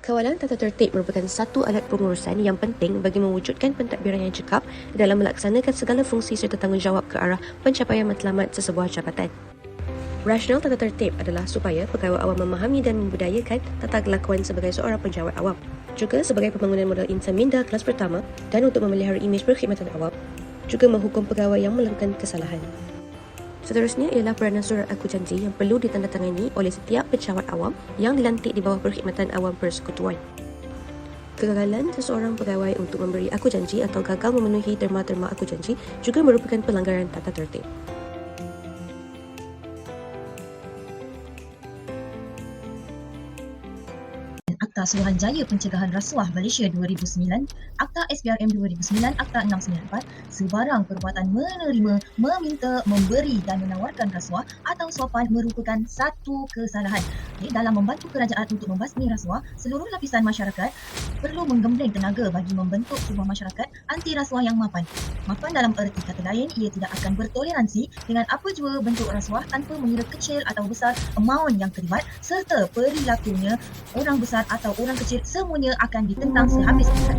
Kawalan tata tertib merupakan satu alat pengurusan yang penting bagi mewujudkan pentadbiran yang cekap dalam melaksanakan segala fungsi serta tanggungjawab ke arah pencapaian matlamat sesebuah jabatan. Rasional tata tertib adalah supaya pegawai awam memahami dan membudayakan tata kelakuan sebagai seorang pejabat awam, juga sebagai pembangunan modal insan minda kelas pertama dan untuk memelihara imej perkhidmatan awam, juga menghukum pegawai yang melakukan kesalahan. Seterusnya ialah peranan surat aku janji yang perlu ditandatangani oleh setiap pejabat awam yang dilantik di bawah perkhidmatan awam persekutuan. Kegagalan seseorang pegawai untuk memberi aku janji atau gagal memenuhi terma-terma aku janji juga merupakan pelanggaran tata tertib. Akta Suruhanjaya Pencegahan Rasuah Malaysia 2009, Akta SPRM 2009, Akta 694, sebarang perbuatan menerima, meminta, memberi dan menawarkan rasuah atau suapan merupakan satu kesalahan. Dalam membantu kerajaan untuk membasmi rasuah, seluruh lapisan masyarakat perlu menggembleng tenaga bagi membentuk sebuah masyarakat anti rasuah yang mapan. Mapan dalam erti kata lain, ia tidak akan bertoleransi dengan apa jua bentuk rasuah tanpa mengira kecil atau besar amaun yang terlibat serta perilakunya, orang besar atau orang kecil, semuanya akan ditentang sehabis-habisan.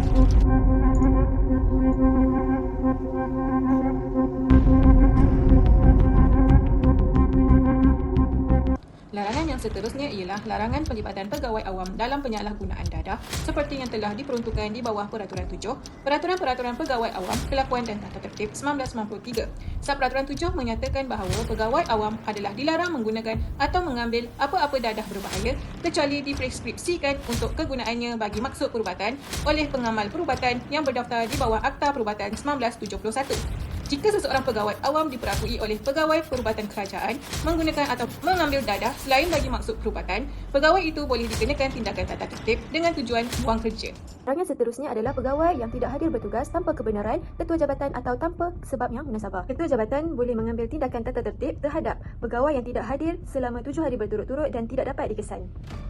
Larangan yang seterusnya ialah larangan pelibatan pegawai awam dalam penyalahgunaan dadah seperti yang telah diperuntukkan di bawah Peraturan 7, Peraturan Pegawai Awam, Kelakuan dan Tata Tertib 1993. Peraturan 7 menyatakan bahawa pegawai awam adalah dilarang menggunakan atau mengambil apa-apa dadah berbahaya kecuali dipreskripsikan untuk kegunaannya bagi maksud perubatan oleh pengamal perubatan yang berdaftar di bawah Akta Perubatan 1971. Jika seseorang pegawai awam diperakui oleh pegawai perubatan kerajaan menggunakan atau mengambil dadah selain bagi maksud perubatan, pegawai itu boleh dikenakan tindakan tata tertib dengan tujuan buang kerja. Larangan seterusnya adalah pegawai yang tidak hadir bertugas tanpa kebenaran ketua jabatan atau tanpa sebab yang munasabah. Ketua jabatan boleh mengambil tindakan tata tertib terhadap pegawai yang tidak hadir selama 7 hari berturut-turut dan tidak dapat dikesan.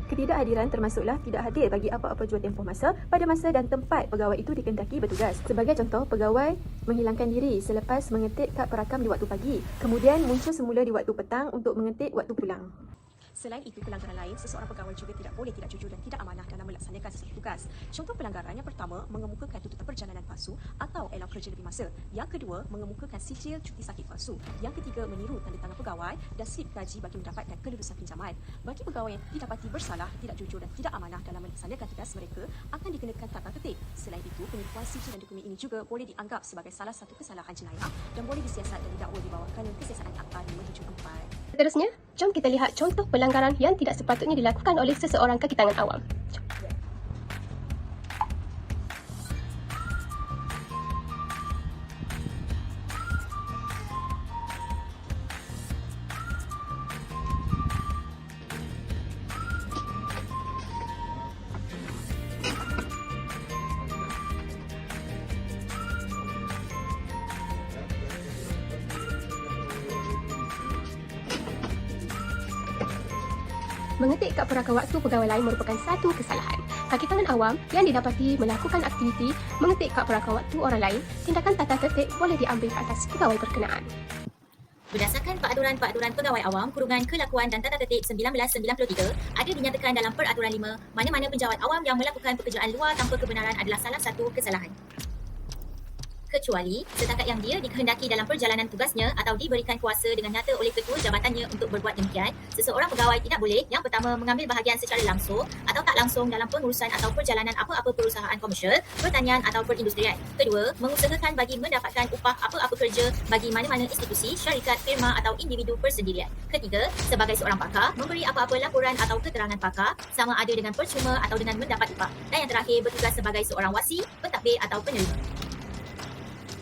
Ketidakhadiran termasuklah tidak hadir bagi apa-apa jua tempoh masa pada masa dan tempat pegawai itu dikehendaki bertugas. Sebagai contoh, pegawai menghilangkan diri selepas mengetik kad perakam di waktu pagi, kemudian muncul semula di waktu petang untuk mengetik waktu pulang. Selain itu, pelanggaran lain, seseorang pegawai juga tidak boleh tidak jujur dan tidak amanah dalam melaksanakan sesuatu tugas. Contoh pelanggaran yang pertama, mengemukakan tuntutan perjalanan palsu atau elau kerja lebih masa. Yang kedua, mengemukakan sijil cuti sakit palsu. Yang ketiga, meniru tanda tangan pegawai dan slip gaji bagi mendapatkan kelulusan pinjaman. Bagi pegawai yang didapati bersalah, tidak jujur dan tidak amanah dalam melaksanakan tugas mereka, akan dikenakan tata tertib. Selain itu, penipuan sijil dan dokumen ini juga boleh dianggap sebagai salah satu kesalahan jenayah dan boleh disiasat dan didakwa di bawah Kanun Kesiasatan Akta 574. Seterusnya, jom kita lihat contoh pelanggaran yang tidak sepatutnya dilakukan oleh seseorang kaki tangan awam. Mengetik kad perakam waktu pegawai lain merupakan satu kesalahan. Kaki tangan awam yang didapati melakukan aktiviti mengetik kad perakam waktu orang lain, tindakan tata tertib boleh diambil ke atas pegawai berkenaan. Berdasarkan Peraturan Pegawai Awam, Kurungan Kelakuan dan Tata Tertib 1993, ada dinyatakan dalam Peraturan 5, mana-mana penjawat awam yang melakukan pekerjaan luar tanpa kebenaran adalah salah satu kesalahan. Kecuali setakat yang dia dikehendaki dalam perjalanan tugasnya atau diberikan kuasa dengan nyata oleh ketua jabatannya untuk berbuat demikian, seseorang pegawai tidak boleh yang pertama mengambil bahagian secara langsung atau tak langsung dalam pengurusan atau perjalanan apa-apa perusahaan komersial, pertanian atau perindustrian. Kedua, mengusahakan bagi mendapatkan upah apa-apa kerja bagi mana-mana institusi, syarikat, firma atau individu persendirian. Ketiga, sebagai seorang pakar, memberi apa-apa laporan atau keterangan pakar sama ada dengan percuma atau dengan mendapat upah. Dan yang terakhir, bertugas sebagai seorang wasi, pentadbir atau penerima.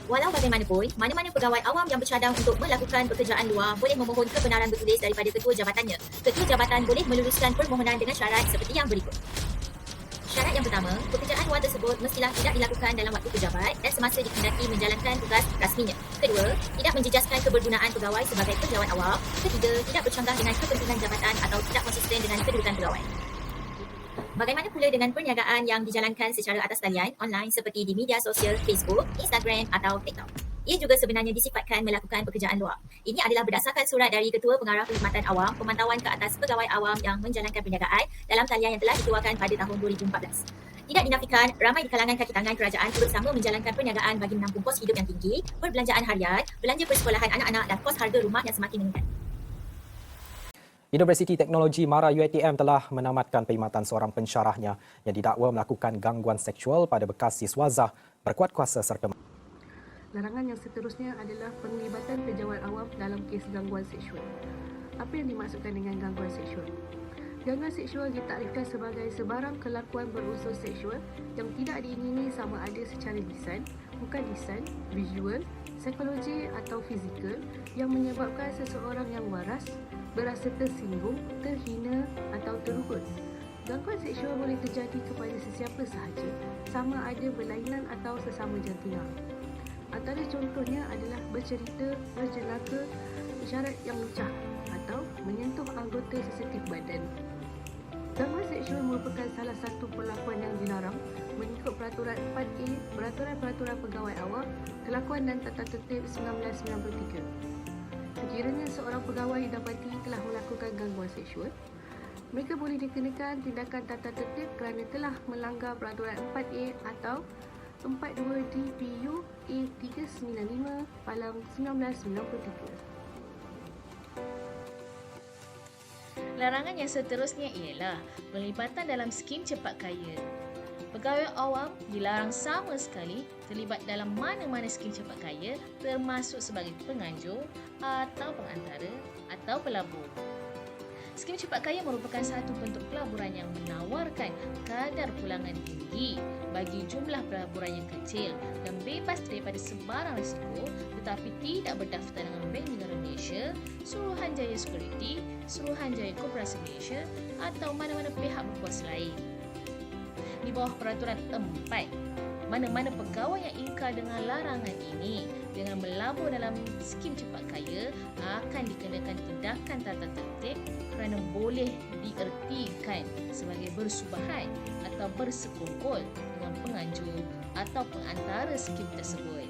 Walau bagaimanapun, mana-mana pegawai awam yang bercadang untuk melakukan pekerjaan luar boleh memohon kebenaran bertulis daripada ketua jabatannya. Ketua jabatan boleh meluluskan permohonan dengan syarat seperti yang berikut. Syarat yang pertama, pekerjaan luar tersebut mestilah tidak dilakukan dalam waktu pejabat dan semasa dikehendaki menjalankan tugas rasminya. Kedua, tidak menjejaskan kebergunaan pegawai sebagai pejabat awam. Ketiga, tidak bercanggah dengan kepentingan jabatan atau tidak konsisten dengan kedudukan pegawai. Bagaimana pula dengan perniagaan yang dijalankan secara atas talian online seperti di media sosial Facebook, Instagram atau TikTok? Ia juga sebenarnya disifatkan melakukan pekerjaan luar. Ini adalah berdasarkan surat dari Ketua Pengarah Perkhidmatan Awam, pemantauan ke atas pegawai awam yang menjalankan perniagaan dalam talian yang telah dikeluarkan pada tahun 2014. Tidak dinafikan, ramai di kalangan kaki tangan kerajaan turut sama menjalankan perniagaan bagi menampung kos hidup yang tinggi, perbelanjaan harian, belanja persekolahan anak-anak dan kos harga rumah yang semakin meningkat. Universiti Teknologi Mara UiTM telah menamatkan perkhidmatan seorang pensyarahnya yang didakwa melakukan gangguan seksual pada bekas siswazah berkuat kuasa serta Larangan yang seterusnya adalah penglibatan pejabat awam dalam kes gangguan seksual. Apa yang dimaksudkan dengan gangguan seksual? Gangguan seksual ditaktifkan sebagai sebarang kelakuan berunsur seksual yang tidak diingini sama ada secara lisan, bukan lisan, visual, psikologi atau fizikal yang menyebabkan seseorang yang waras berasa tersinggung, terhina atau terukut. Gangguan seksual boleh terjadi kepada sesiapa sahaja, sama ada berlainan atau sesama jantina. Antara contohnya adalah bercerita, berjenaka, isyarat yang lucah atau menyentuh anggota sesentif badan. Gangguan seksual merupakan salah satu perlakuan yang dilarang mengikut Peraturan 4A Peraturan Pegawai Awam, Kelakuan dan Tata Tertib 1993. Sekiranya seorang pegawai didapati telah melakukan gangguan seksual, mereka boleh dikenakan tindakan tata tertib kerana telah melanggar Peraturan 4A atau 42 DPU A395 Palam 1993. Larangan yang seterusnya ialah penglibatan dalam skim cepat kaya. Pegawai awam dilarang sama sekali terlibat dalam mana-mana skim cepat kaya termasuk sebagai penganjur atau pengantara atau pelabur. Skim cepat kaya merupakan satu bentuk pelaburan yang menawarkan kadar pulangan tinggi bagi jumlah pelaburan yang kecil dan bebas daripada sebarang risiko tetapi tidak berdaftar dengan Bank Negara Malaysia, Suruhanjaya Security, Suruhanjaya Koperasi Malaysia atau mana-mana pihak berkuasa lain. Di bawah Peraturan 4, mana-mana pegawai yang ingkar dengan larangan ini dengan melabur dalam skim cepat kaya akan dikenakan tindakan tata tertib kerana boleh diertikan sebagai bersubahat atau bersekongkol dengan penganjur atau pengantara skim tersebut.